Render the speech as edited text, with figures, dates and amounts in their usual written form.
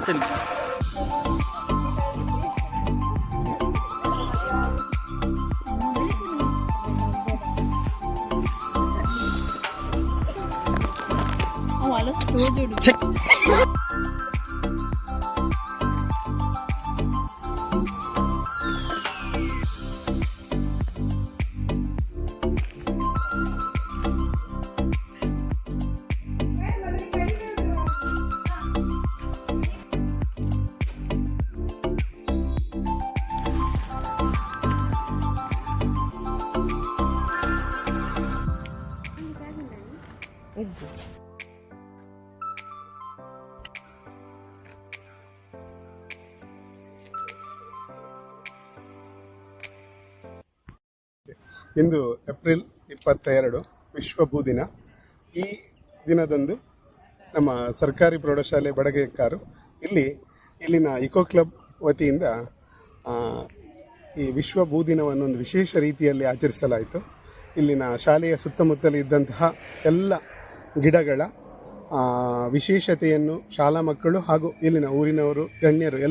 चल ಇಂದು ಏಪ್ರಿಲ್ 22 ವಿಶ್ವ ಭೂ ದಿನ. ಈ ದಿನದಂದು ನಮ್ಮ ಸರ್ಕಾರಿ ಪ್ರೌಢಶಾಲೆ ಬಡಗೆಕಾರು ಇಲ್ಲಿನ ಇಕೋ ಕ್ಲಬ್ ವತಿಯಿಂದ ಈ ವಿಶ್ವ ಭೂ ದಿನವನ್ನು ಒಂದು ವಿಶೇಷ ರೀತಿಯಲ್ಲಿ ಆಚರಿಸಲಾಯಿತು. ಇಲ್ಲಿನ ಶಾಲೆಯ ಸುತ್ತಮುತ್ತಲು ಇದ್ದಂತಹ ಎಲ್ಲ ಗಿಡಗಳ ವಿಶೇಷತೆಯನ್ನು ಶಾಲಾ ಮಕ್ಕಳು ಹಾಗೂ ಇಲ್ಲಿನ ಊರಿನವರು ಗಣ್ಯರು